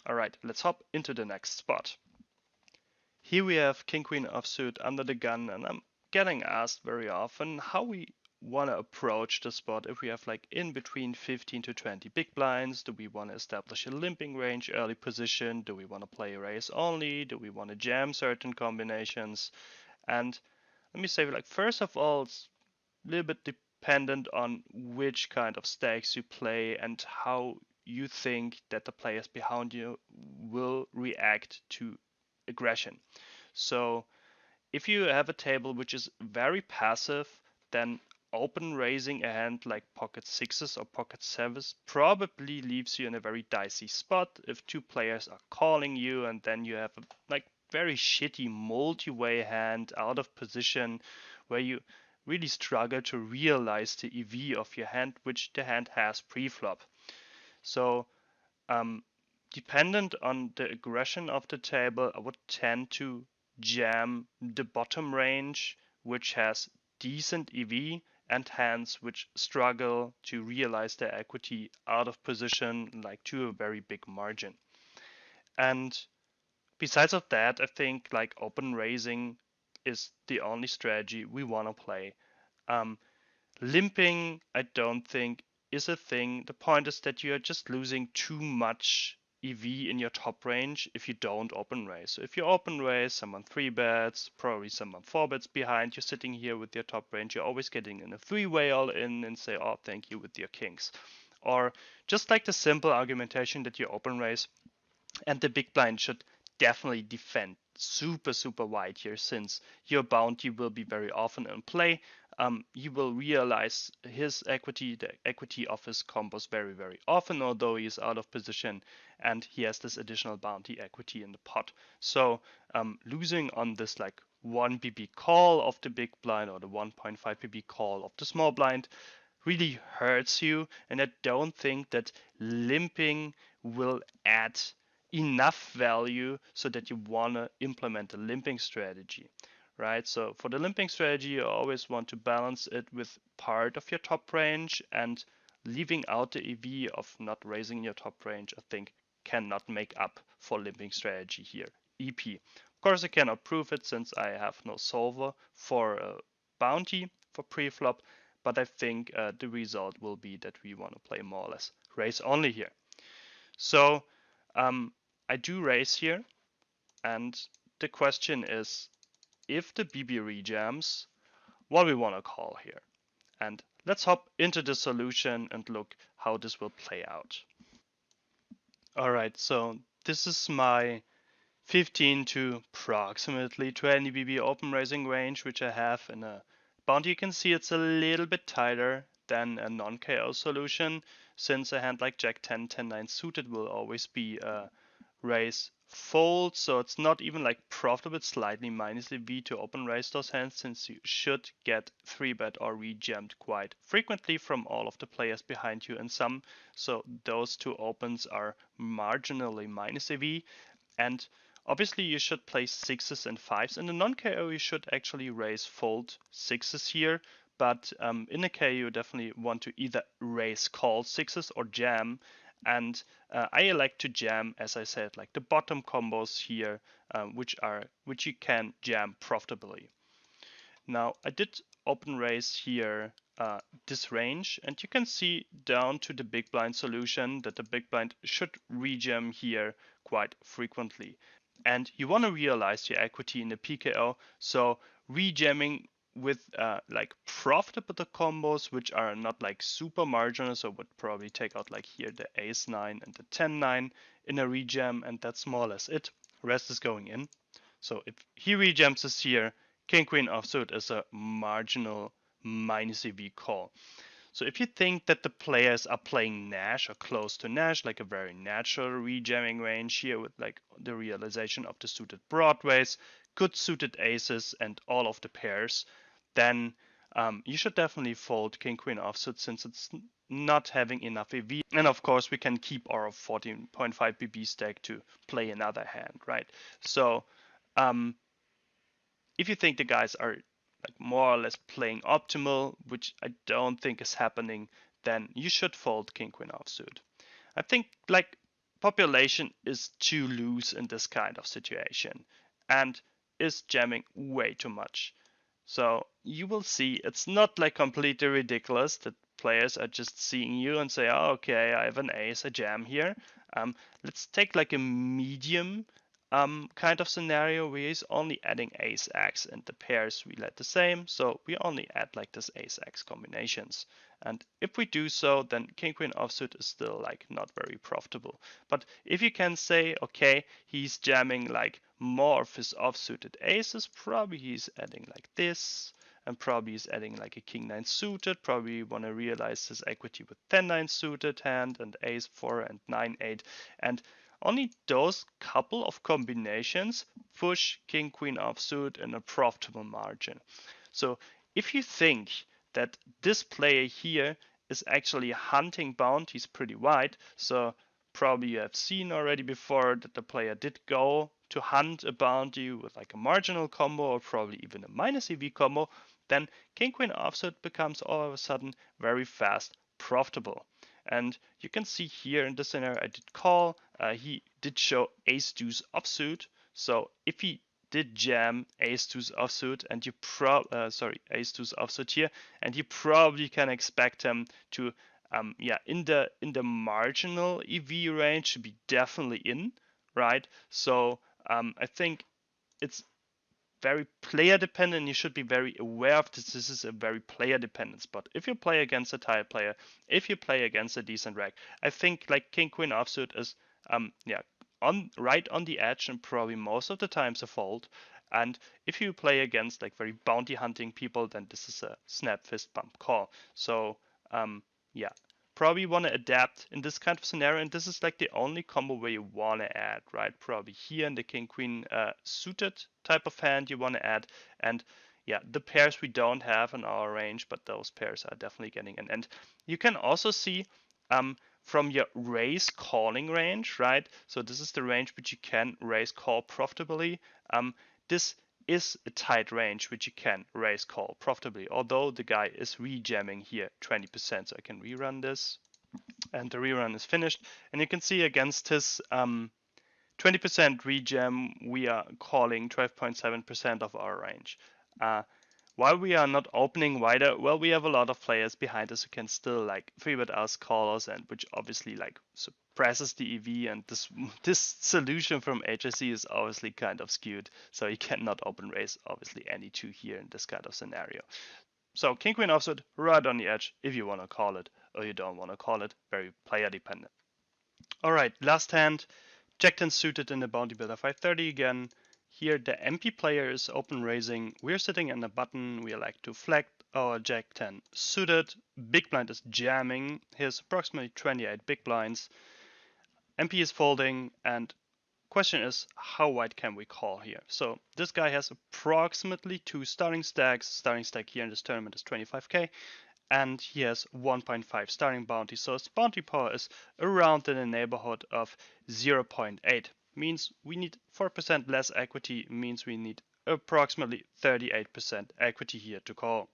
All right, let's hop into the next spot. Here we have King Queen offsuit under the gun, and I'm getting asked very often how we want to approach the spot. If we have like in between 15 to 20 big blinds, do we want to establish a limping range early position? Do we want to play raise only? Do we want to jam certain combinations? And let me say, like, first of all, it's a little bit dependent on which kind of stakes you play and how you think that the players behind you will react to aggression. So if you have a table which is very passive, then open raising a hand like pocket sixes or pocket sevens probably leaves you in a very dicey spot if two players are calling you and then you have a like very shitty multi-way hand out of position where you really struggle to realize the EV of your hand, which the hand has pre-flop. So um, dependent on the aggression of the table, I would tend to jam the bottom range, which has decent EV, and hands which struggle to realize their equity out of position, like to a very big margin. And besides of that, I think like open raising is the only strategy we want to play. Um, Limping, I don't think, is a thing. The point is that you're just losing too much EV in your top range if you don't open raise. So if you open raise, someone 3 bets, probably someone 4 bets behind, you're sitting here with your top range, you're always getting in a 3-way all in and say, oh, thank you with your kings. Or just like the simple argumentation that you open raise, and the big blind should definitely defend super wide here since your bounty will be very often in play. You will realize his equity, the equity of his combos very often, although he is out of position and he has this additional bounty equity in the pot. So losing on this like 1 BB call of the big blind or the 1.5 BB call of the small blind really hurts you, and I don't think that limping will add enough value so that you want to implement a limping strategy, right? So for the limping strategy, you always want to balance it with part of your top range, and leaving out the EV of not raising your top range, I think cannot make up for limping strategy here. EP. Of course, I cannot prove it since I have no solver for a bounty for pre-flop, but I think the result will be that we want to play more or less raise only here. So um, I do raise here, and the question is, if the BB rejams, what we want to call here. And let's hop into the solution and look how this will play out. All right, so this is my 15 to approximately 20 BB open raising range, which I have in a bounty. You can see it's a little bit tighter than a non-KO solution, since a hand like Jack 10, 10, 9 suited will always be a raise fold, so it's not even like profitable. It's slightly minus the V to open raise those hands, since you should get 3-bet or rejammed quite frequently from all of the players behind you in some. So those two opens are marginally minus a V, and obviously you should play sixes and fives. In the non-KO you should actually raise fold sixes here, but in a KO you definitely want to either raise call sixes or jam. And I elect to jam, as I said, like the bottom combos here, which you can jam profitably. Now I did open raise here this range, and you can see down to the big blind solution that the big blind should rejam here quite frequently. And you want to realize your equity in the PKO, so rejamming with like profitable combos which are not like super marginal, so would probably take out like here the ace 9 and the 10 9 in a rejam, and that's more or less it. Rest is going in. So if he rejams this here, king queen offsuit is a marginal minus EV call. So if you think that the players are playing Nash or close to Nash, like a very natural rejamming range here with like the realization of the suited broadways, good suited aces, and all of the pairs, then you should definitely fold king queen offsuit since it's not having enough EV. And of course, we can keep our 14.5 BB stack to play another hand, right? So um, if you think the guys are like more or less playing optimal, which I don't think is happening, then you should fold king queen offsuit. I think like population is too loose in this kind of situation and is jamming way too much. So you will see it's not like completely ridiculous that players are just seeing you and say, oh, okay, I have an ace, a jam here. Let's take like a medium kind of scenario where he's only adding ace x and the pairs we let the same. So we only add like this ace x combinations. And if we do so, then king queen offsuit is still like not very profitable. But if you can say, okay, he's jamming like more of his offsuited aces, probably he's adding like this, and probably he's adding like a king 9 suited. Probably you want to realize his equity with 10 9 suited hand and ace 4 and 9 8, and only those couple of combinations push king queen offsuit in a profitable margin. So if you think that this player here is actually hunting bounties pretty wide, so probably you have seen already before that the player did go to hunt a bounty with like a marginal combo or probably even a minus EV combo, then king queen offsuit becomes all of a sudden very fast profitable. And you can see here in this scenario I did call, he did show ace deuce offsuit. So if he did jam ace deuce offsuit and you ace deuce offsuit here, and you probably can expect him to in the marginal EV range to be definitely in, right? So I think it's very player dependent. You should be very aware of this. This is a very player dependent spot. If you play against a tired player, if you play against a decent rack, I think like king queen offsuit is right on the edge and probably most of the times a fold. And if you play against like very bounty hunting people, then this is a snap fist bump call. So yeah, probably want to adapt in this kind of scenario, and this is like the only combo where you want to add, right? Probably here in the king queen suited type of hand you want to add, and yeah, the pairs we don't have in our range, but those pairs are definitely getting in. And you can also see from your raise calling range, right? So this is the range which you can raise call profitably. This is a tight range which you can raise call profitably, although the guy is rejamming here 20%. So I can rerun this, and the rerun is finished. And you can see against his 20% rejam, we are calling 12.7% of our range. While we are not opening wider, well, we have a lot of players behind us who can still like 3-bet us, call us, and which obviously like suppresses the EV. And this solution from HSC is obviously kind of skewed, so you cannot open raise obviously any two here in this kind of scenario. So king queen offsuit right on the edge if you want to call it, or you don't want to call it. Very player dependent. All right, last hand, Jack 10 suited in the bounty builder 530 again. Here the MP player is open raising. We're sitting on the button. We like to flag our Jack 10 suited. Big blind is jamming. Here's approximately 28 big blinds. MP is folding, and question is how wide can we call here? So this guy has approximately 2 starting stacks. Starting stack here in this tournament is 25k. And he has 1.5 starting bounty, so his bounty power is around in the neighborhood of 0.8. Means we need 4% less equity, means we need approximately 38% equity here to call.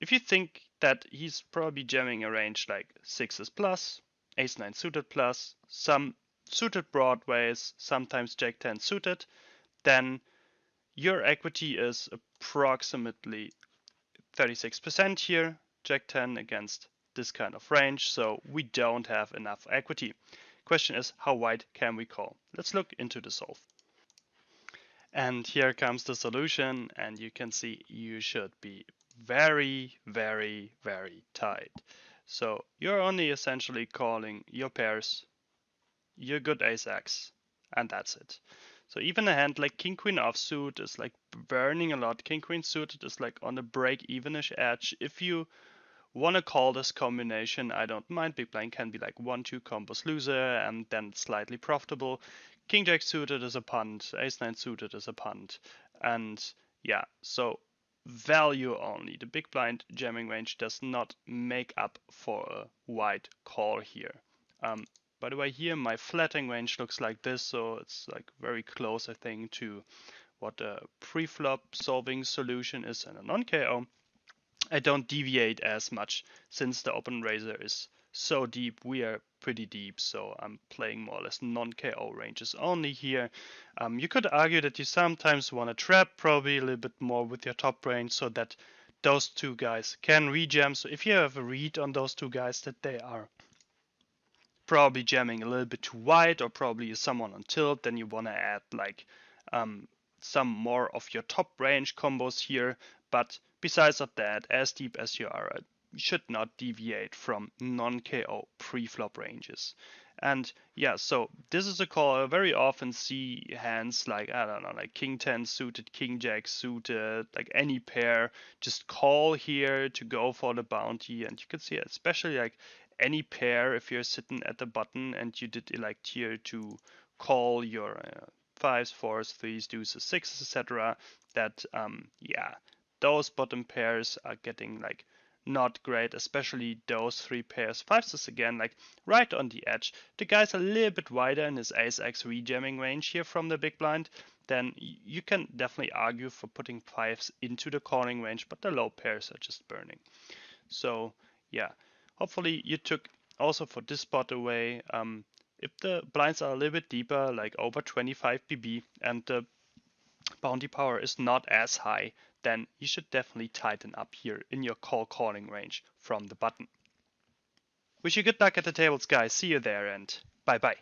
If you think that he's probably jamming a range like 6s plus, ace 9 suited plus, some suited broadways, sometimes jack 10 suited, then your equity is approximately 36% here, jack 10 against this kind of range, so we don't have enough equity. Question is, how wide can we call? Let's look into the solve. And here comes the solution, and you can see you should be very, very, very tight. So you're only essentially calling your pairs, your good ace x, and that's it. So even a hand like king queen offsuit is like burning a lot. King queen suited is like on the break evenish edge. If you want to call this combination, I don't mind. Big blind can be like 1-2 combos loser and then slightly profitable. King jack suited is a punt. Ace 9 suited is a punt. And yeah, so value only. The big blind jamming range does not make up for a wide call here. By the way, here my flattening range looks like this, so it's like very close, I think, to what a pre-flop solving solution is in a non-KO. I don't deviate as much since the open razor is so deep. We are pretty deep, so I'm playing more or less non-KO ranges only here. You could argue that you sometimes want to trap probably a little bit more with your top range so that those two guys can rejam. So if you have a read on those two guys that they are probably jamming a little bit too wide or probably someone on tilt, then you want to add like um, some more of your top range combos here. But besides of that, as deep as you are, you should not deviate from non-KO pre-flop ranges. And yeah, so this is a call. I very often see hands like, I don't know, like King 10 suited, King Jack suited, like any pair, just call here to go for the bounty. And you can see, especially like any pair, if you're sitting at the button and you did elect here to call your fives, fours, threes, deuces, sixes, etc., that yeah, those bottom pairs are getting like not great, especially those three pairs. Fives is again like right on the edge. The guy's a little bit wider in his ace-x rejamming range here from the big blind. Then you can definitely argue for putting fives into the calling range, but the low pairs are just burning. So yeah, hopefully you took also for this spot away. If the blinds are a little bit deeper, like over 25 pp, and the bounty power is not as high, then you should definitely tighten up here in your calling range from the button. Wish you good luck at the tables, guys. See you there, and bye bye.